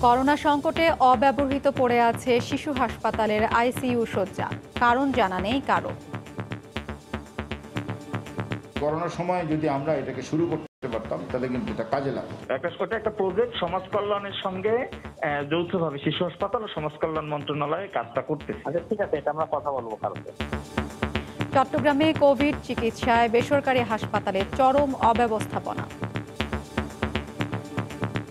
Corona সংকটে অব্যবহৃত পড়ে আছে শিশু হাসপাতালের আইসিইউ শয্যা, কারণ জানা নেই কারো। করোনার সময় যদি আমরা এটাকে শুরু করতে পারতাম তাহলে কিন্তু এটা কাজে লাগতো। একটা প্রজেক্ট সমাজ কল্যাণের সঙ্গে যৌথভাবে শিশু হাসপাতাল ও সমাজ কল্যাণ মন্ত্রণালয়ে কাজটা করতেছে। আচ্ছা ঠিক আছে, এটা আমরা কথা বলবো কালকে। চট্টগ্রামে কোভিড চিকিৎসায় বেসরকারি হাসপাতালে চরম অব্যবস্থাপনা।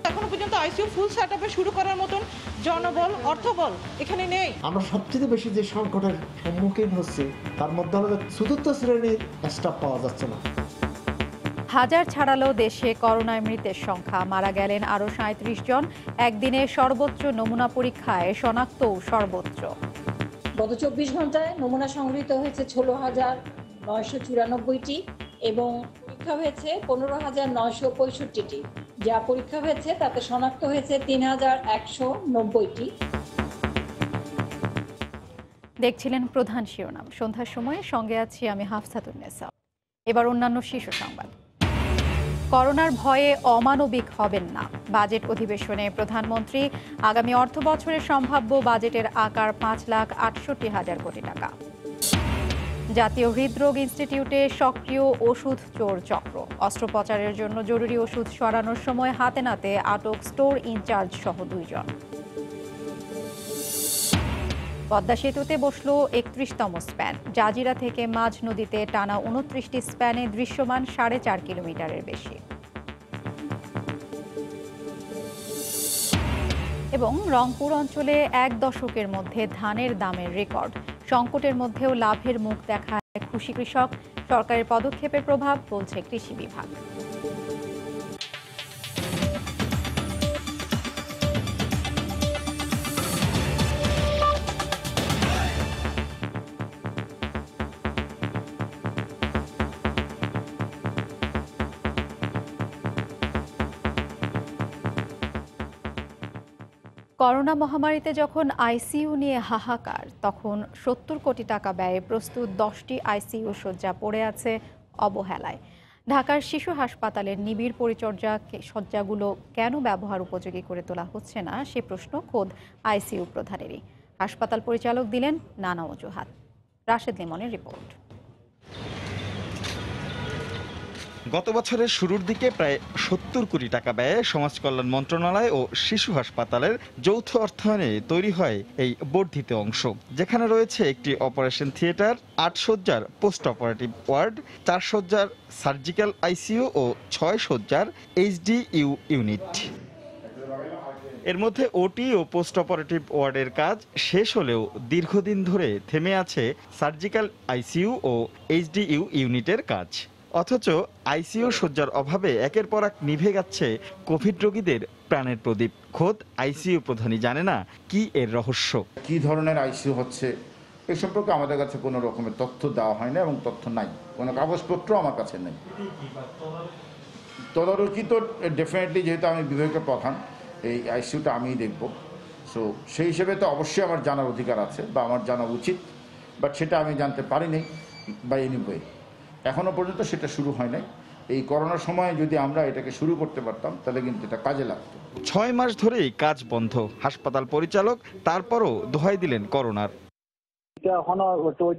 এখনো পর্যন্ত আইসিইউ ফুল সেটআপে শুরু করার মতন জনবল, অর্থবল এখানে নেই। আমরা সবচেয়ে বেশি যে সংকটের সম্মুখীন হচ্ছি তার মধ্যে হলো চতুর্থ শ্রেণীর স্টাফ পাওয়া যাচ্ছে না। হাজার ছাড়ালো দেশে করোনায় মৃতের সংখ্যা, মারা গেলেন আরও ৩৭ জন। একদিনে সর্বোচ্চ নমুনা পরীক্ষায় শনাক্তও সর্বোচ্চ। গত ২৪ ঘন্টায় নমুনা সংগৃহীত হয়েছে ১৬,৯৯৪টি এবং পরীক্ষা হয়েছে ১৫,৯৬৫টি। যা পরীক্ষা হয়েছে তাতে শনাক্ত হয়েছে ৩,১৯০টি। দেখছিলেন প্রধান শিরোনাম। সন্ধ্যার সময় সঙ্গে আছি আমি হাফসাতুন্নেসা। এবার অন্যান্য শীর্ষ সংবাদ। করোনার ভয়ে অমানবিক হবেন না, বাজেট অধিবেশনে প্রধানমন্ত্রী। আগামী অর্থ বছরের সম্ভাব্য বাজেটের আকার ৫,৬৮,০০০ কোটি টাকা। জাতীয় হৃদরোগ ইনস্টিটিউটে সক্রিয় ওষুধ চোর চক্র, অস্ত্রোপচারের জন্য জরুরি ওষুধ সরানোর সময় হাতে নাতে আটক স্টোর ইনচার্জ সহ ২ জন। পদ্মা সেতুতে বসল ৩১তম স্প্যান, জাজিরা থেকে মাঝ নদীতে টানা ২৯টি স্প্যানে দৃশ্যমান ৪.৫ কিলোমিটারের বেশি। এবং রংপুর অঞ্চলে ১ দশকের মধ্যে ধানের দামের রেকর্ড, সংকটের মধ্যেও লাভের মুখ দেখায় খুশি কৃষক। সরকারের পদক্ষেপের প্রভাব বলছে কৃষি বিভাগ। করোনা মহামারীতে যখন আইসিইউ নিয়ে হাহাকার, তখন ৭০ কোটি টাকা ব্যয়ে প্রস্তুত ১০টি আইসিইউ শয্যা পড়ে আছে অবহেলায়। ঢাকার শিশু হাসপাতালের নিবিড় পরিচর্যা শয্যাগুলো কেন ব্যবহার উপযোগী করে তোলা হচ্ছে না, সে প্রশ্ন খোদ আইসিইউ প্রধানেরই। হাসপাতাল পরিচালক দিলেন নানা অজুহাত। রাশেদ লিমনের রিপোর্ট। গত বছরের শুরুর দিকে প্রায় ৭০ কোটি টাকা ব্যয়ে সমাজ কল্যাণ মন্ত্রণালয় ও শিশু হাসপাতালের যৌথ অর্থায়নে তৈরি হয় এই বর্ধিত অংশ, যেখানে রয়েছে একটি অপারেশন থিয়েটার, ৮ শয্যার পোস্ট অপারেটিভ ওয়ার্ড, ৪ শয্যার সার্জিক্যাল আইসিইউ ও ৬ শয্যার এইচডিইউ ইউনিট। এর মধ্যে ওটি ও পোস্ট অপারেটিভ ওয়ার্ডের কাজ শেষ হলেও দীর্ঘদিন ধরে থেমে আছে সার্জিক্যাল আইসিইউ ও এইচডিইউ ইউনিটের কাজ। অথচ আইসিইউ শয্যার অভাবে একের পর এক নিভে যাচ্ছে কোভিড রোগীদের প্রাণের প্রদীপ। খোদ আইসিইউ প্রধানই জানে না কি এর রহস্য। কি ধরনের আইসিইউ হচ্ছে এ সম্পর্কে আমাদের কাছে কোনো রকমের তথ্য দেওয়া হয় না এবং তথ্য নাই, কোনো কাগজপত্র আমার কাছে নেই। তদারকি তো ডেফিনেটলি, যেহেতু আমি বিভাগের প্রধান, এই আইসিইউটা আমিই দেখব। সো সেই হিসেবে তো অবশ্যই আমার জানার অধিকার আছে বা আমার জানা উচিত, বাট সেটা আমি জানতে পারিনি বা এনিওয়ে এখনো পর্যন্ত সেটা শুরু হয় নাই। এই করোনার সময় যদি আমরা এটাকে শুরু করতে পারতাম তাহলে কিন্তু এটা কাজে লাগতো। ৬ মাস ধরেই কাজ বন্ধ। হাসপাতাল পরিচালক তারপরও দোহাই দিলেন করোনার। এখনো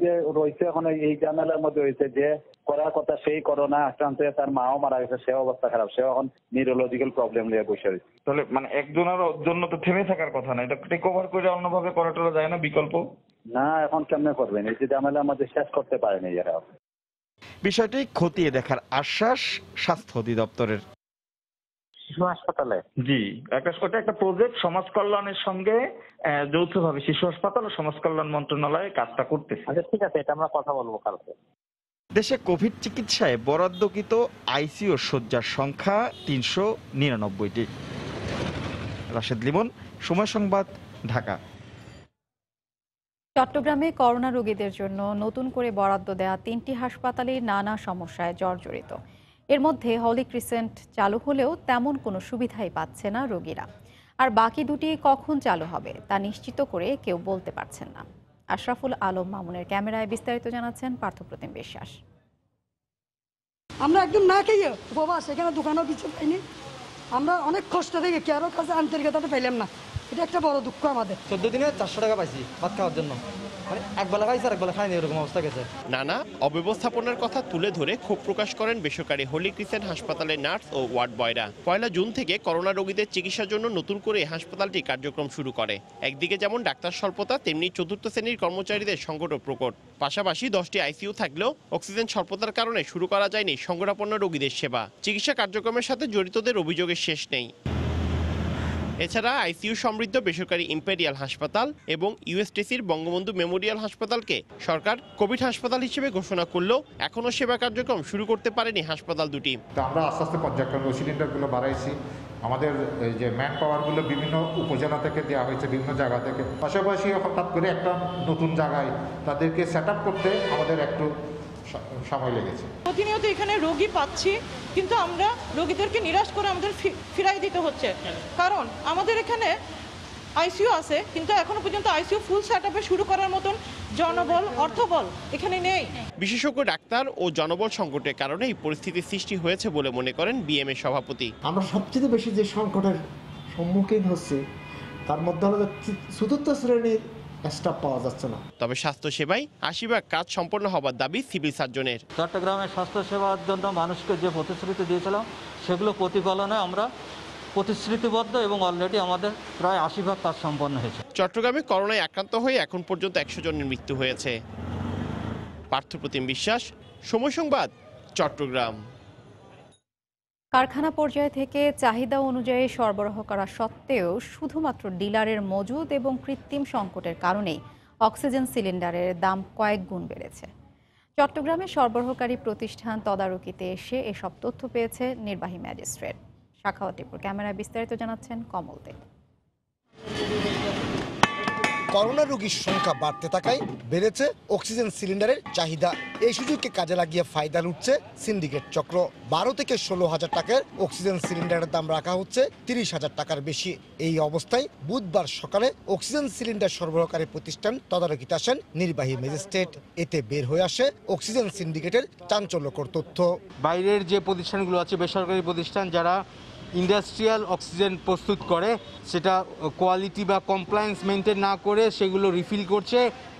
যে রয়েছে, এখনো এই ঝামেলার মধ্যে রয়েছে যে করার কথা সেই করোনা আক্রান্ত হয়ে তার মাও মারা গেছে, সে অবস্থা খারাপ, সে এখন নিউরোলজিক্যাল প্রবলেম নিয়ে বসে রয়েছে। তাহলে মানে একজনের জন্য তো থেমে থাকার কথা না, এটা টেক ওভার করে অন্যভাবে করাটা যায় না বিকল্প? না, এখন কেমনে করবেন? এই যে ঝামেলার মধ্যে শেষ করতে পারেনি এরা। বিষয়টি খতিয়ে দেখার আশ্বাস স্বাস্থ্য অধিদপ্তরের। শিশু হাসপাতালে জি, একটা প্রজেক্ট সমাজ কল্যাণের সঙ্গে যৌথভাবে শিশু হাসপাতাল ও সমাজ কল্যাণ মন্ত্রণালয়ে কাজটা করতেছে। আচ্ছা ঠিক আছে, এটা আমরা কথা বলবো কালকে। দেশে কোভিড চিকিৎসায় বরাদ্দকৃত আইসিইউ শয্যার সংখ্যা ৩৯৯টি। রাশেদ লিমন, সময় সংবাদ, ঢাকা। চট্টগ্রামে করোনা রোগীদের জন্য নতুন করে বরাদ্দ দেয়া ৩টি হাসপাতালে নানা সমস্যায় জর্জরিত। এর মধ্যে হলি ক্রিসেন্ট চালু হলেও তেমন কোনো সুবিধাই পাচ্ছে না রোগীরা। আর বাকি দুটি কখন চালু হবে তা নিশ্চিত করে কেউ বলতে পারছেন না। আশরাফুল আলম মামুনের ক্যামেরায় বিস্তারিত জানাচ্ছেন পার্থপ্রতিম বিশ্বাস। আমরা একদম না খেয়ে উপবাস, এখানে দোকানও কিছু পাইনি, আমরা অনেক কষ্ট থেকে কারো কাছে আন্তরিকতাটা পেলাম না, এটা একটা বড় দুঃখ আমাদের। 14 দিনে 400 টাকা পাইছি ভাত খাওয়ার জন্য, মানে একবেলা খাইছি আর একবেলা খাইনি, এরকম অবস্থা গেছে। নানা অব্যবস্থাপনার কথা তুলে ধরে ক্ষোভ প্রকাশ করেন বেসরকারি হোলি ক্রিসেন্ট হাসপাতালের নার্স ও ওয়ার্ড বয়রা। 1 জুন থেকে করোনা রোগীদের চিকিৎসার জন্য নতুন করে হাসপাতালটি কার্যক্রম শুরু করে। একদিকে যেমন ডাক্তার স্বল্পতা, তেমনি চতুর্থ শ্রেণীর কর্মচারীদের সংকটও প্রকট। পাশাপাশি 10টি আইসিইউ থাকলেও অক্সিজেন স্বল্পতার কারণে শুরু করা যায়নি সংকটাপন্ন রোগীদের সেবা। চিকিৎসা কার্যক্রমের সাথে জড়িতদের অভিযোগের শেষ নেই। এছাড়া আইসিইউ সমৃদ্ধ বেসরকারি ইম্পেরিয়াল হাসপাতাল এবং ইউএসটিসির বঙ্গবন্ধু মেমোরিয়াল হাসপাতালকে সরকার কোভিড হাসপাতাল হিসেবে ঘোষণা করলেও এখনও সেবা কার্যক্রম শুরু করতে পারেনি হাসপাতাল দুটি। আমরা আস্তে আস্তে পর্যায়ক্রমে সিলিন্ডারগুলো বাড়াইছি। আমাদের যে ম্যান পাওয়ারগুলো বিভিন্ন উপজেলা থেকে দেওয়া হয়েছে, বিভিন্ন জায়গা থেকে। পাশাপাশি হঠাৎ করে একটা নতুন জায়গায় তাদেরকে সেট আপ করতে আমাদের একটু সময় লেগেছে। প্রতিনিয়ত এখানে রোগী পাচ্ছি, কিন্তু আমরা রোগীদেরকে নিরাশ করে আমাদের ফিরাই দিতে হচ্ছে। কারণ আমাদের এখানে আইসিইউ আছে, কিন্তু এখনো পর্যন্ত আইসিইউ ফুল সেটআপে শুরু করার মতন জনবল, অর্থবল এখানে নেই। বিশেষজ্ঞ ডাক্তার ও জনবল সংকটের কারণে এই পরিস্থিতির সৃষ্টি হয়েছে বলে মনে করেন বিএমএ সভাপতি। আমরা সবচেয়ে বেশি যে সংকটের সম্মুখীন হচ্ছে তার মধ্যে হলো চতুর্থ শ্রেণীর স্টাফ পাওয়া যাচ্ছে না। তবে স্বাস্থ্য সেবায় ৮০% কাজ সম্পন্ন হবার দাবি সিভিল সার্জনের। চট্টগ্রামের স্বাস্থ্য সেবার জন্য মানুষকে যে প্রতিশ্রুতি দিয়েছিলাম সেগুলো প্রতিপালনে আমরা প্রতিশ্রুতিবদ্ধ এবং অলরেডি আমাদের প্রায় ৮০% কাজ সম্পন্ন হয়েছে। চট্টগ্রামে করোনায় আক্রান্ত হয়ে এখন পর্যন্ত ১০০ জনের মৃত্যু হয়েছে। পার্থপ্রতিম বিশ্বাস, সময় সংবাদ, চট্টগ্রাম। কারখানা পর্যায় থেকে চাহিদা অনুযায়ী সরবরাহ করা সত্ত্বেও শুধুমাত্র ডিলারের মজুদ এবং কৃত্রিম সংকটের কারণেই অক্সিজেন সিলিন্ডারের দাম কয়েক গুণ বেড়েছে। চট্টগ্রামে সরবরাহকারী প্রতিষ্ঠান তদারকিতে এসে এসব তথ্য পেয়েছে নির্বাহী ম্যাজিস্ট্রেট। শাখাওয়াতিপুর ক্যামেরায় বিস্তারিত জানাচ্ছেন কমল দে। করোনা রোগীর সংখ্যা বাড়তে থাকায় বেড়েছে অক্সিজেন সিলিন্ডারের চাহিদা। এই সুযোগকে কাজে লাগিয়ে ফায়দা লুটছে সিন্ডিকেট চক্র। ১২ থেকে ১৬,০০০ টাকার অক্সিজেন সিলিন্ডারের দাম রাখা হচ্ছে ৩০,০০০ টাকার বেশি। এই অবস্থায় বুধবার সকালে অক্সিজেন সিলিন্ডার সরবরাহকারী প্রতিষ্ঠান তদারকিতে আসেন নির্বাহী ম্যাজিস্ট্রেট। এতে বের হয়ে আসে অক্সিজেন সিন্ডিকেটের চাঞ্চল্যকর তথ্য। বাইরের যে প্রতিষ্ঠানগুলো আছে, বেসরকারি প্রতিষ্ঠান যারা ইন্ডাস্ট্রিয়াল অক্সিজেন প্রস্তুত করে, সেটা কোয়ালিটি বা কমপ্লায়েন্স মেনটেন না করে সেগুলো রিফিল করছে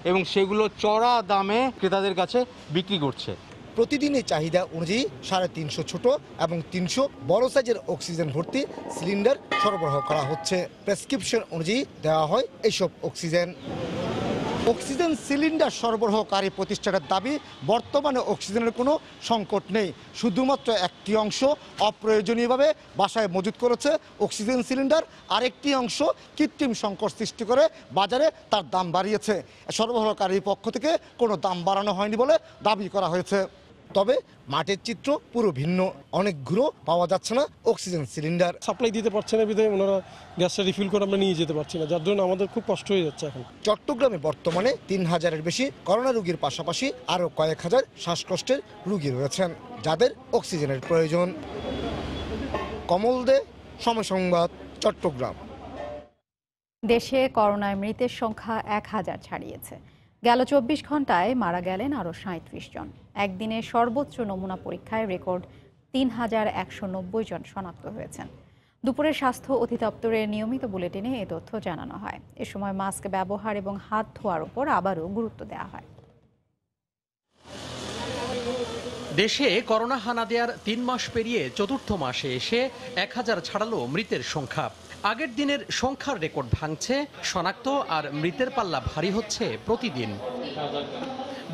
এবং সেগুলো চড়া দামে ক্রেতাদের কাছে বিক্রি করছে। প্রতিদিনই চাহিদা অনুযায়ী ৩৫০ ছোট এবং ৩০০ বড় সাইজের অক্সিজেন ভর্তি সিলিন্ডার সরবরাহ করা হচ্ছে। প্রেসক্রিপশন অনুযায়ী দেওয়া হয় এসব অক্সিজেন। অক্সিজেন সিলিন্ডার সরবরাহকারী প্রতিষ্ঠানের দাবি, বর্তমানে অক্সিজেনের কোনো সংকট নেই, শুধুমাত্র একটি অংশ অপ্রয়োজনীয়ভাবে বাসায় মজুত করেছে অক্সিজেন সিলিন্ডার, আরেকটি অংশ কৃত্রিম সংকট সৃষ্টি করে বাজারে তার দাম বাড়িয়েছে। সরবরাহকারীর পক্ষ থেকে কোনো দাম বাড়ানো হয়নি বলে দাবি করা হয়েছে। তবে মাঠের চিত্র পুরো ভিন্ন। অনেকগুলো পাওয়া যাচ্ছে না অক্সিজেন সিলিন্ডার। সাপ্লাই দিতে পারছে না বিধায় ওনারা গ্যাসটা রিফিল করে আমরা নিয়ে যেতে পারছি না, যার জন্য আমাদের খুব কষ্ট হয়ে যাচ্ছে এখন। চট্টগ্রামে বর্তমানে ৩,০০০-এর বেশি করোনা রোগীর পাশাপাশি আরও কয়েক হাজার শ্বাসকষ্টের রোগী রয়েছেন যাদের অক্সিজেনের প্রয়োজন। কমল দে, সময় সংবাদ, চট্টগ্রাম। দেশে করোনায় মৃতের সংখ্যা ১,০০০ ছাড়িয়েছে। গেল ২৪ ঘন্টায় মারা গেলেন আরও ৩৭ জন। একদিনে সর্বোচ্চ নমুনা পরীক্ষায় রেকর্ড ৩,১৯০ জন শনাক্ত হয়েছেন। দুপুরে স্বাস্থ্য অধিদপ্তরের নিয়মিত বুলেটিনে এ তথ্য জানানো হয়। এ সময় মাস্ক ব্যবহার এবং হাত ধোয়ার উপর আবারও গুরুত্ব দেওয়া হয়। দেশে করোনা হানা দেওয়ার ৩ মাস পেরিয়ে চতুর্থ মাসে এসে ১,০০০ ছাড়ালো মৃতের সংখ্যা। আগের দিনের সংখ্যার রেকর্ড ভাঙছে, শনাক্ত আর মৃতের পাল্লা ভারী হচ্ছে প্রতিদিন।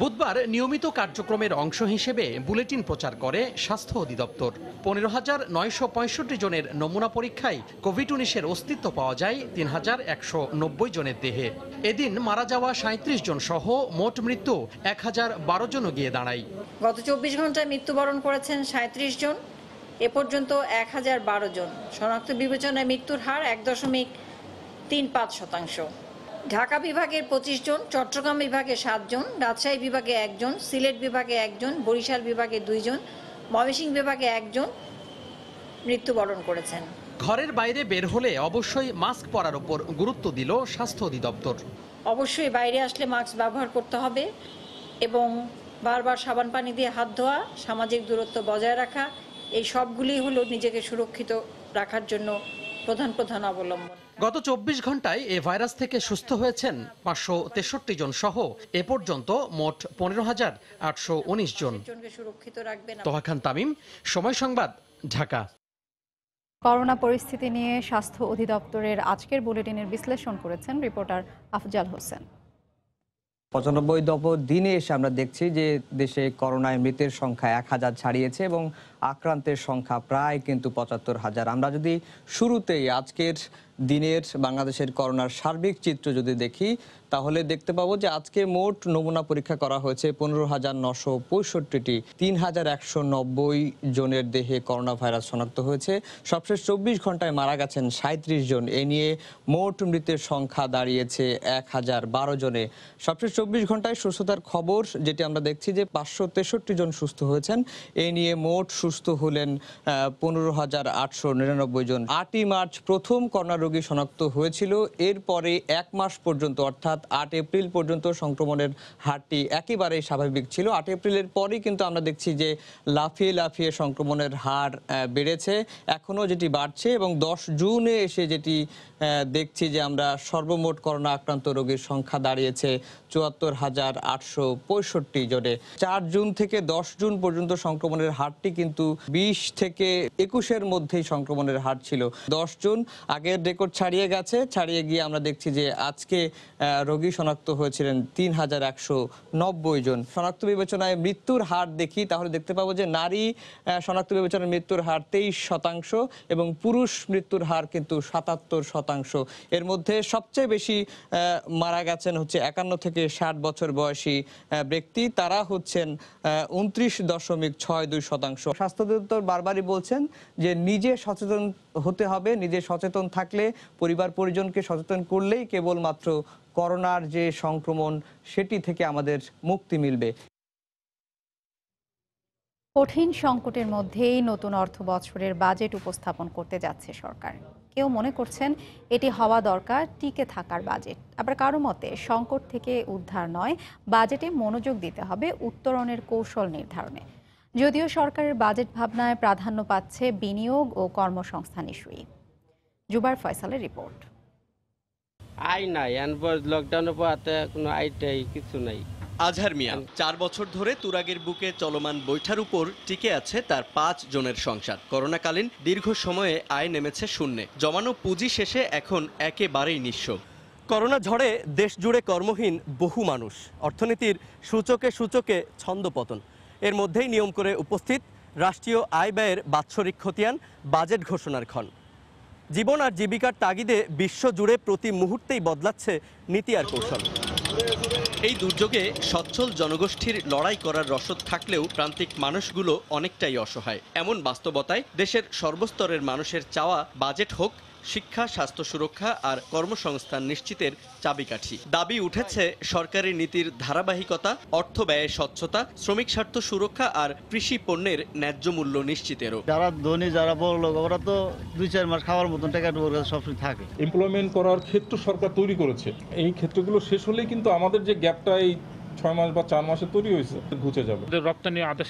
বুধবার নিয়মিত কার্যক্রমের অংশ হিসেবে বুলেটিন প্রচার করে স্বাস্থ্য অধিদপ্তর। ১৫,৯৬৫ জনের নমুনা পরীক্ষায় কোভিড-১৯-এর অস্তিত্ব পাওয়া যায় ৩,১৯০ জনের দেহে। এদিন মারা যাওয়া ৩৭ জন সহ মোট মৃত্যু ১,০১২ জন গিয়ে দাঁড়ায়। গত ২৪ ঘন্টায় মৃত্যুবরণ করেছেন ৩৭ জন। এ পর্যন্ত ১,০১২ জন। শনাক্ত বিবেচনায় মৃত্যুর হার ১.৩৫%। ঢাকা বিভাগের ২৫ জন, চট্টগ্রাম বিভাগে ৭ জন, রাজশাহী বিভাগে ১ জন, সিলেট বিভাগে ১ জন, বরিশাল বিভাগে ২ জন, ময়মনসিংহ বিভাগে ১ জন মৃত্যুবরণ করেছেন। ঘরের বাইরে বের হলে অবশ্যই মাস্ক পরার উপর গুরুত্ব দিল স্বাস্থ্য অধিদপ্তর। অবশ্যই বাইরে আসলে মাস্ক ব্যবহার করতে হবে এবং বারবার সাবান পানি দিয়ে হাত ধোয়া, সামাজিক দূরত্ব বজায় রাখা, এই সবগুলি হলো নিজেকে সুরক্ষিত রাখার জন্য প্রধান অবলম্বন। গত 24 ঘন্টায় এ ভাইরাস থেকে সুস্থ হয়েছেন 563 জন সহ এ পর্যন্ত মোট 15,819 জন। সুরক্ষিত রাখবেন। তোহা খান তামিম, সময় সংবাদ, ঢাকা। করোনা পরিস্থিতি নিয়ে স্বাস্থ্য অধিদপ্তরের আজকের বুলেটিনের বিশ্লেষণ করেছেন রিপোর্টার আফজাল হোসেন। 95তম দিনে এসে আমরা দেখছি যে দেশে করোনায় মৃতের সংখ্যা 1000 ছাড়িয়েছে এবং আক্রান্তের সংখ্যা প্রায় কিন্তু 75,000। আমরা যদি শুরুতেই আজকের দিনের বাংলাদেশের করোনার সার্বিক চিত্র যদি দেখি তাহলে দেখতে পাবো যে আজকে মোট নমুনা পরীক্ষা করা হয়েছে 15,965টি। 3,190 জনের দেহে করোনা ভাইরাস শনাক্ত হয়েছে। সবশেষ 24 ঘন্টায় মারা গেছেন 37 জন। এ নিয়ে মোট মৃতের সংখ্যা দাঁড়িয়েছে 1012 জনে। সবশেষ 24 ঘন্টায় সুস্থতার খবর যেটি আমরা দেখছি যে 563 জন সুস্থ হয়েছেন। এ নিয়ে মোট সুস্থ হলেন 15,899 জন। 8ই মার্চ প্রথম করোনা রোগী শনাক্ত হয়েছিল। এরপরে 1 মাস পর্যন্ত অর্থাৎ 8 এপ্রিল পর্যন্ত সংক্রমণের হারটি একেবারেই স্বাভাবিক ছিল। 8 এপ্রিলের পরই কিন্তু আমরা দেখছি যে লাফিয়ে সংক্রমণের হার বেড়েছে, এখনও যেটি বাড়ছে এবং 10 জুনে এসে যেটি দেখছি যে আমরা সর্বমোট করোনা আক্রান্ত রোগীর সংখ্যা দাঁড়িয়েছে 74,865 জনে। 4 জুন থেকে 10 জুন পর্যন্ত সংক্রমণের হারটি কিন্তু 20 থেকে 21-এর মধ্যেই সংক্রমণের হার ছিল। 10 জুন আগের রেকর্ড ছাড়িয়ে গিয়ে আমরা দেখছি যে আজকে রোগী শনাক্ত হয়েছিলেন 3,190 জন। শনাক্ত বিবেচনায় মৃত্যুর হার দেখি তাহলে দেখতে পাবো যে নারী শনাক্ত বিবেচনায় মৃত্যুর হার 23% এবং পুরুষ মৃত্যুর হার কিন্তু 77%। এর মধ্যে সবচেয়ে বেশি মারা গেছেন হচ্ছে 51 থেকে 60 বছর বয়সী ব্যক্তি, তারা হচ্ছেন 29.62%। স্বাস্থ্য অধিদপ্তর বারবারই বলছেন যে নিজে সচেতন হতে হবে, নিজে সচেতন থাকলে পরিবার পরিজনকে সচেতন করলেই কেবলমাত্র করোনার যে সংক্রমণ সেটি থেকে আমাদের মুক্তি মিলবে। কঠিন সংকটের মধ্যেই নতুন অর্থ বছরের বাজেট উপস্থাপন করতে যাচ্ছে সরকার। কেউ মনে করছেন এটি হওয়া দরকার টিকে থাকার বাজেট, আবার কারো মতে সংকট থেকে উদ্ধার নয়, বাজেটে মনোযোগ দিতে হবে উত্তরণের কৌশল নির্ধারণে। যদিও সরকারের বাজেট ভাবনায় প্রাধান্য পাচ্ছে বিনিয়োগ ও কর্মসংস্থান ইস্যুই। জুবার ফয়সালের রিপোর্ট। আয় নাই লকডাউনের পর কোনো আইটাই কিছু নাই। আজহার মিয়া 4 বছর ধরে তুরাগের বুকে চলমান বৈঠার উপর টিকে আছে তার 5 জনের সংসার। করোনাকালীন দীর্ঘ সময়ে আয় নেমেছে শূন্যে, জমানো পুঁজি শেষে এখন একেবারেই নিঃস্ব। করোনা ঝড়ে দেশ জুড়ে কর্মহীন বহু মানুষ, অর্থনীতির সূচকে ছন্দপতন। এর মধ্যেই নিয়ম করে উপস্থিত রাষ্ট্রীয় আয় ব্যয়ের বাৎসরিক খতিয়ান, বাজেট ঘোষণার ক্ষণ। জীবন আর জীবিকার তাগিদে বিশ্বজুড়ে প্রতি মুহূর্তেই বদলাচ্ছে নীতি আর কৌশল। এই দুর্যোগে সচ্ছল জনগোষ্ঠীর লড়াই করার রসদ থাকলেও প্রান্তিক মানুষগুলো অনেকটাই অসহায়। এমন বাস্তবতায় দেশের সর্বস্তরের মানুষের চাওয়া বাজেট হোক শিক্ষা, স্বাস্থ্য সুরক্ষা আর কর্মসংস্থান নিশ্চিতের চাবিকাঠি। দাবি উঠেছে সরকারি নীতির ধারাবাহিকতা, অর্থ ব্যয়ের স্বচ্ছতা, শ্রমিক স্বার্থ সুরক্ষা আর কৃষি পণ্যের ন্যায্য মূল্য নিশ্চিতেরও। যারা ধনী, যারা বড় লোক, ওরা তো 2-4 মাস খাওয়ার মতন টাকা সবসময় থাকে। এমপ্লয়মেন্ট করার ক্ষেত্র সরকার তৈরি করেছে, এই ক্ষেত্রগুলো শেষ হলেই কিন্তু আমাদের যে গ্যাপটা এই 6 মাস বা 4 মাসে তৈরি হয়েছে ঘুচে যাবে। রপ্তানি আদেশ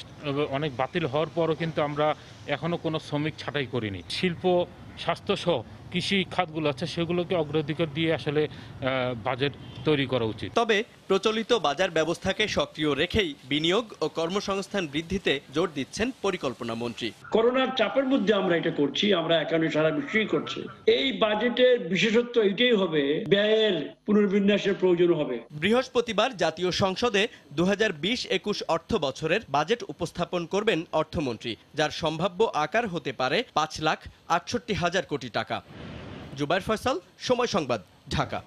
অনেক বাতিল হওয়ার পরও কিন্তু আমরা এখনো কোনো শ্রমিক ছাঁটাই করিনি। শিল্প, স্বাস্থ্য সহ কৃষি খাতগুলো আছে সেগুলোকে অগ্রাধিকার দিয়ে আসলে বাজেট তৈরি করা উচিত। তবে প্রচলিত বাজার ব্যবস্থাকে সক্রিয় রেখেই বিনিয়োগ ও কর্মসংস্থান বৃদ্ধিতে জোর দিচ্ছেন পরিকল্পনা মন্ত্রী। করোনার চাপের মধ্যে আমরা এটা করছি, আমরা একান্ন সারা বিশ্বই করছি। এই বাজেটের বিশেষত্ব এটাই হবে, ব্যয়ের পুনর্বিন্যাসের প্রয়োজন হবে। বৃহস্পতিবার জাতীয় সংসদে 2020-21 অর্থ বছরের বাজেট উপস্থাপন করবেন অর্থমন্ত্রী, যার সম্ভাব্য আকার হতে পারে 5,68,000 কোটি টাকা। জুবাইর ফয়সাল, সময় সংবাদ, ঢাকা।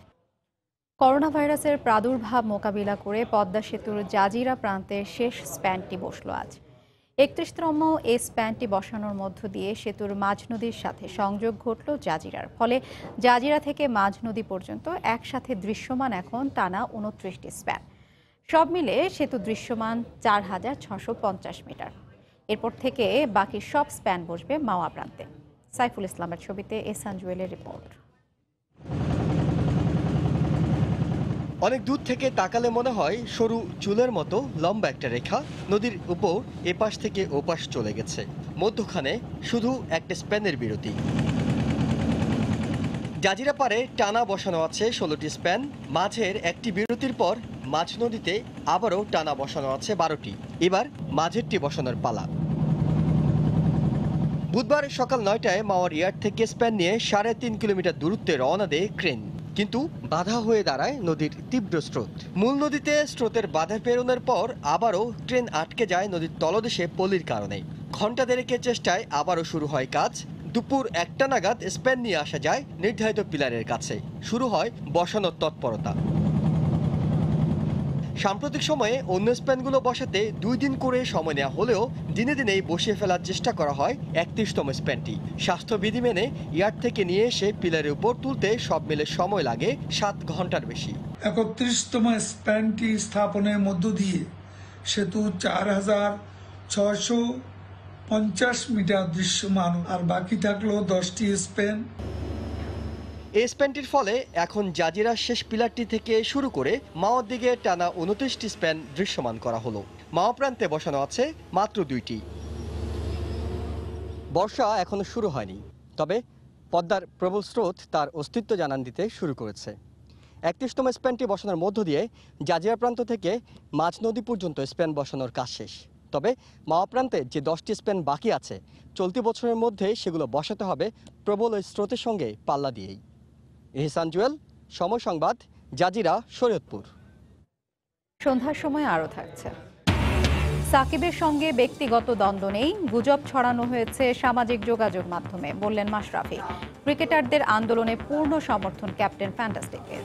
করোনা ভাইরাসের প্রাদুর্ভাব মোকাবিলা করে পদ্মা সেতুর জাজিরা প্রান্তের শেষ স্প্যানটি বসল আজ। 31তম এই স্প্যানটি বসানোর মধ্য দিয়ে সেতুর মাঝ নদীর সাথে সংযোগ ঘটল জাজিরার। ফলে জাজিরা থেকে মাঝ নদী পর্যন্ত একসাথে দৃশ্যমান এখন টানা 29টি স্প্যান। সব মিলে সেতু দৃশ্যমান 4,650 মিটার। এরপর থেকে বাকি সব স্প্যান বসবে মাওয়া প্রান্তে। সাইফুল ইসলামের ছবিতে এহসান জুয়েলের রিপোর্ট। অনেক দূর থেকে তাকালে মনে হয় সরু চুলের মতো লম্বা একটা রেখা নদীর উপর এপাশ থেকে ওপাশ চলে গেছে, মধ্যখানে শুধু একটা স্প্যানের বিরতি। জাজিরা পারে টানা বসানো আছে 16টি স্প্যান। মাঝের একটি বিরতির পর মাঝ নদীতে আবারও টানা বসানো আছে 12টি। এবার মাঝেরটি বসানোর পালা। বুধবার সকাল 9টায় মাওয়ার ইয়ার্ড থেকে স্প্যান নিয়ে 3.5 কিলোমিটার দূরত্বে রওনা দেয় ক্রেন, কিন্তু বাধা হয়ে দাঁড়ায় নদীর তীব্র স্রোত। মূল নদীতে স্রোতের বাধা পেরোনোর পর আবারও ট্রেন আটকে যায় নদীর তলদেশে পলির কারণে। ঘণ্টা দেড়েকের চেষ্টায় আবারও শুরু হয় কাজ। দুপুর 1টা নাগাদ স্প্যান নিয়ে আসা যায় নির্ধারিত পিলারের কাছে। শুরু হয় বসানোর তৎপরতা। সাম্প্রতিক সময়ে অন্য স্প্যানগুলো বসাতে 2 দিন করে সময় নেওয়া হলেও দিনে দিনেই বসিয়ে ফেলার চেষ্টা করা হয় 31তম স্প্যানটি। স্বাস্থ্যবিধি মেনে ইয়ার্ড থেকে নিয়ে এসে পিলারের উপর তুলতে সব মিলে সময় লাগে 7 ঘন্টার বেশি। 31তম স্প্যানটি স্থাপনের মধ্য দিয়ে সেতু 4650 মিটার দৃশ্যমান, আর বাকি থাকলো 10টি স্প্যান। এই স্প্যানটির ফলে এখন জাজিরা শেষ পিলারটি থেকে শুরু করে মাওয়ার দিকে টানা 29টি স্প্যান দৃশ্যমান করা হলো। মাওয়া প্রান্তে বসানো আছে মাত্র 2টি। বর্ষা এখনো শুরু হয়নি, তবে পদ্মার প্রবল স্রোত তার অস্তিত্ব জানান দিতে শুরু করেছে। 31তম স্প্যানটি বসানোর মধ্য দিয়ে জাজিরা প্রান্ত থেকে মাঝ নদী পর্যন্ত স্প্যান বসানোর কাজ শেষ। তবে মাওয়া প্রান্তে যে 10টি স্প্যান বাকি আছে, চলতি বছরের মধ্যে সেগুলো বসাতে হবে প্রবল ওই স্রোতের সঙ্গে পাল্লা দিয়েই। এহসান জুয়েল, সময় সংবাদ, জাজিরা, শরীয়তপুর। সন্ধ্যার সময় আরও থাকছে। সাকিবের সঙ্গে ব্যক্তিগত দ্বন্দ্ব নেই, গুজব ছড়ানো হয়েছে সামাজিক যোগাযোগ মাধ্যমে, বললেন মাশরাফি। ক্রিকেটারদের আন্দোলনে পূর্ণ সমর্থন ক্যাপ্টেন ফ্যান্টাস্টিকের।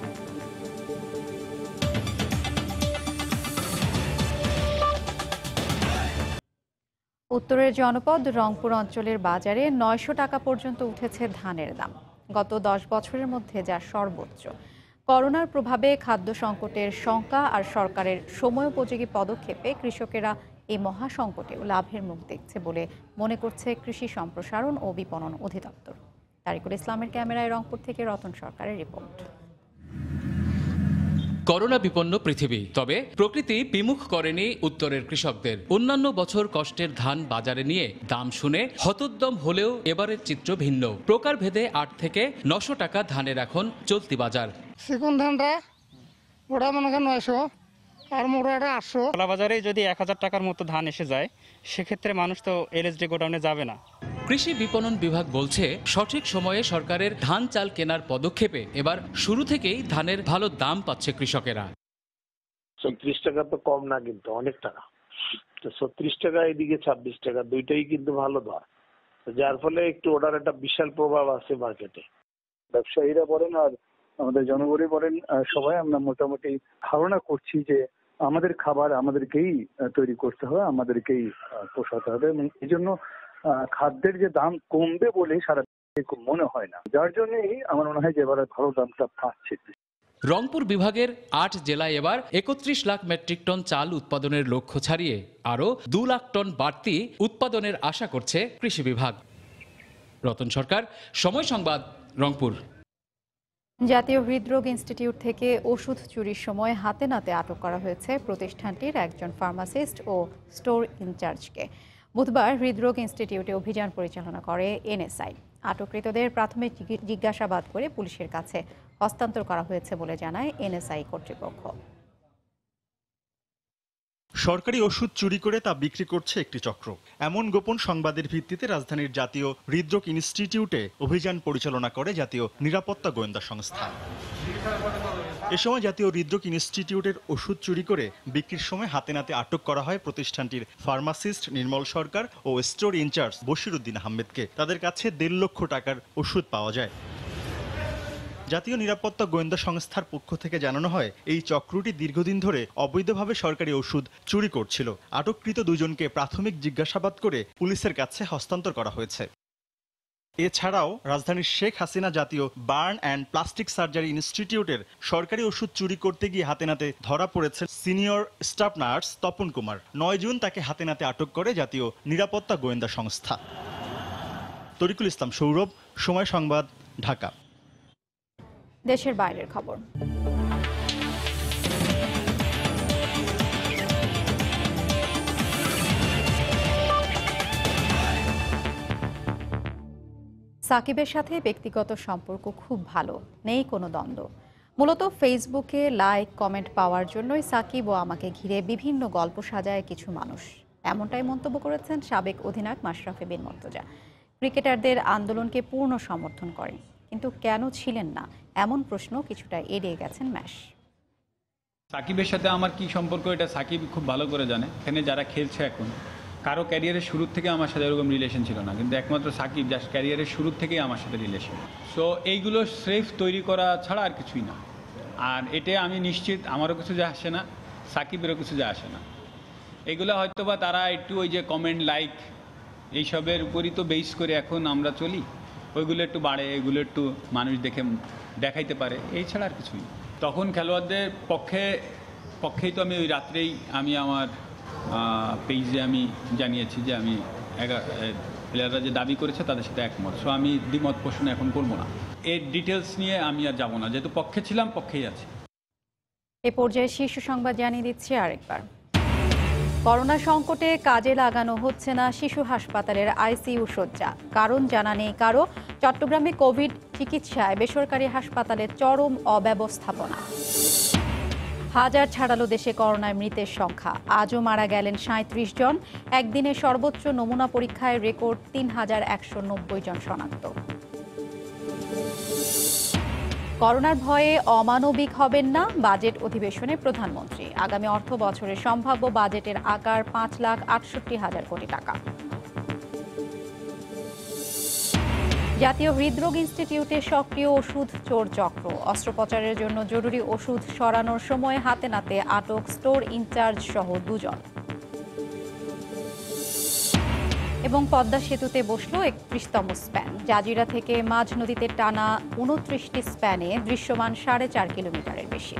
উত্তরের জনপদ রংপুর অঞ্চলের বাজারে 900 টাকা পর্যন্ত উঠেছে ধানের দাম, গত 10 বছরের মধ্যে যা সর্বোচ্চ। করোনার প্রভাবে খাদ্য সংকটের শঙ্কা আর সরকারের সময়োপযোগী পদক্ষেপে কৃষকেরা এই মহাসংকটেও লাভের মুখ দেখছে বলে মনে করছে কৃষি সম্প্রসারণ ও বিপণন অধিদপ্তর। তারিকুল ইসলামের ক্যামেরায় রংপুর থেকে রতন সরকারের রিপোর্ট। করোনা বিপন্ন পৃথিবী, তবে প্রকৃতি বিমুখ করেনি উত্তরের কৃষকদের। অন্যান্য বছর কষ্টের ধান বাজারে নিয়ে দাম শুনে হতোদ্যম হলেও এবারের চিত্র ভিন্ন। প্রকারভেদে 8 থেকে 900 টাকা ধানের এখন চলতি বাজার। চিকন ধানটা ওটা মনে করেন 900, আর মোটাটা 800। খোলা বাজারে যদি 1000 টাকার মতো ধান এসে যায়, সেক্ষেত্রে মানুষ তো এলএসডি গোডাউনে যাবে না। কৃষি বিপণন বিভাগ বলছে, সঠিক সময়ে সরকারের ধান চাল কেনার পদক্ষেপে এবার শুরু থেকেই ধানের ভালো দাম পাচ্ছে কৃষকেরা। 36 টাকা তো কম না, কিন্তু অনেক টাকা। তো 36 টাকা এদিকে 26 টাকা, দুইটাই কিন্তু ভালো দর, যার ফলে একটু ওটার একটা বিশাল প্রভাব আছে মার্কেটে। ব্যবসায়ীরা বলেন আর আমাদের জনগণই বলেন, সবাই আমরা মোটামুটি ধারণা করছি যে আমাদের খাবার আমাদেরকেই তৈরি করতে হবে, আমাদেরকেই পোষাতে হবে, এবং এই জন্য খাদ্যের যে দাম কমবে বলে সারা মনে হয় না, যার জন্যই আমার মনে হয় যে এবারে ভালো দামটা পাচ্ছে। রংপুর বিভাগের 8 জেলায় এবার 31 লাখ মেট্রিক টন চাল উৎপাদনের লক্ষ্য ছাড়িয়ে আরও 2 লাখ টন বাড়তি উৎপাদনের আশা করছে কৃষি বিভাগ। রতন সরকার, সময় সংবাদ, রংপুর। জাতীয় হৃদরোগ ইনস্টিটিউট থেকে ওষুধ চুরির সময় হাতে নাতে আটক করা হয়েছে প্রতিষ্ঠানটির একজন ফার্মাসিস্ট ও স্টোর ইনচার্জকে। বুধবার হৃদরোগ ইনস্টিটিউটে অভিযান পরিচালনা করে এনএসআই। আটককৃতদের প্রাথমিক জিজ্ঞাসাবাদ করে পুলিশের কাছে হস্তান্তর করা হয়েছে বলে জানায় এনএসআই কর্তৃপক্ষ। সরকারি ওষুধ চুরি করে তা বিক্রি করছে একটি চক্র, এমন গোপন সংবাদের ভিত্তিতে রাজধানীর জাতীয় হৃদরোগ ইনস্টিটিউটে অভিযান পরিচালনা করে জাতীয় নিরাপত্তা গোয়েন্দা সংস্থা। এ সময় জাতীয় হৃদরোগ ইনস্টিটিউটের ওষুধ চুরি করে বিক্রির সময় হাতে নাতে আটক করা হয় প্রতিষ্ঠানটির ফার্মাসিস্ট নির্মল সরকার ও স্টোর ইনচার্জ বশিরউদ্দিন আহমেদকে। তাদের কাছে 1.5 লক্ষ টাকার ওষুধ পাওয়া যায়। জাতীয় নিরাপত্তা গোয়েন্দা সংস্থার পক্ষ থেকে জানানো হয়, এই চক্রটি দীর্ঘদিন ধরে অবৈধভাবে সরকারি ওষুধ চুরি করছিল। আটককৃত 2 জনকে প্রাথমিক জিজ্ঞাসাবাদ করে পুলিশের কাছে হস্তান্তর করা হয়েছে। এছাড়াও রাজধানীর শেখ হাসিনা জাতীয় বার্ন অ্যান্ড প্লাস্টিক সার্জারি ইনস্টিটিউটের সরকারি ওষুধ চুরি করতে গিয়ে হাতে নাতে ধরা পড়েছে senior staff nurse Tapan Kumar. 9 June তাকে হাতে নাতে আটক করে জাতীয় নিরাপত্তা গোয়েন্দা সংস্থা। তরিকুল ইসলাম সৌরভ, সময় সংবাদ, ঢাকা। দেশের বাইরের খবর। সাকিবের সাথে ব্যক্তিগত সম্পর্ক খুব ভালো, নেই কোনো দ্বন্দ্ব। মূলত ফেসবুকে লাইক কমেন্ট পাওয়ার জন্যই সাকিব ও আমাকে ঘিরে বিভিন্ন গল্প সাজায় কিছু মানুষ, এমনটাই মন্তব্য করেছেন সাবেক অধিনায়ক মাশরাফি বিন মুর্তজা। ক্রিকেটারদের আন্দোলনকে পূর্ণ সমর্থন করেন, কিন্তু কেন ছিলেন না এমন প্রশ্ন কিছুটা এড়িয়ে গেছেন ম্যাশ। সাকিবের সাথে আমার কি সম্পর্ক এটা সাকিব খুব ভালো করে জানে। এখানে যারা খেলছে এখন কারো ক্যারিয়ারের শুরুর থেকে আমার সাথে এরকম রিলেশন ছিল না, কিন্তু একমাত্র সাকিব যার ক্যারিয়ারের শুরুর থেকেই আমার সাথে রিলেশন। সো এইগুলো স্রেফ তৈরি করা ছাড়া আর কিছুই না। আর এটা আমি নিশ্চিত আমারও কিছু যা আসে না, সাকিবেরও কিছু যা আসে না। এগুলো হয়তো বা তারা একটু ওই যে কমেন্ট লাইক এইসবের উপরই তো বেস করে এখন আমরা চলি, ওইগুলো একটু বাড়ে, এগুলো একটু মানুষ দেখে দেখাইতে পারে, এই ছাড়া আর কিছুই। তখন খেলোয়াড়দের পক্ষেই তো আমি ওই রাত্রেই আমি আমার পেজে আমি জানিয়েছি যে আমি প্লেয়াররা যে দাবি করেছে তাদের সাথে একমত। সো আমি দ্বিমত পোষণ এখন করবো না, এর ডিটেলস নিয়ে আমি আর যাবো না, যেহেতু পক্ষে ছিলাম পক্ষেই আছে। এ পর্যায়ে শীর্ষ সংবাদ জানিয়ে দিচ্ছি আরেকবার। করোনা সংকটে কাজে লাগানো হচ্ছে না শিশু হাসপাতালের আইসিইউ শয্যা, কারণ জানা নেই কারো। চট্টগ্রামে কোভিড চিকিৎসায় বেসরকারি হাসপাতালে চরম অব্যবস্থাপনা। হাজার ছাড়ালো দেশে করোনায় মৃতের সংখ্যা, আজও মারা গেলেন ৩৭ জন। একদিনে সর্বোচ্চ নমুনা পরীক্ষায় রেকর্ড ৩,১৯০ জন শনাক্ত। করোনার ভয়ে অমানবিক হবেন না, বাজেট অধিবেশনে প্রধানমন্ত্রী। আগামী অর্থ বছরের সম্ভাব্য বাজেটের আকার ৫,৬৮,০০০ কোটি টাকা। জাতীয় হৃদরোগ ইনস্টিটিউটে সক্রিয় ওষুধ চোর চক্র, অস্ত্রোপচারের জন্য জরুরি ওষুধ সরানোর সময় হাতে নাতে আটক স্টোর ইনচার্জ সহ ২ জন। এবং পদ্মা সেতুতে বসল ৩১তম স্প্যান, জাজিরা থেকে মাঝ নদীতে টানা ২৯টি স্প্যানে দৃশ্যমান ৪.৫ কিলোমিটারের বেশি।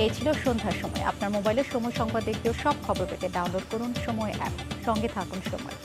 এই ছিল সন্ধ্যার সময়। আপনার মোবাইলে সময় সংবাদ দেখতেও সব খবর পেতে ডাউনলোড করুন সময় অ্যাপ। সঙ্গে থাকুন সময়।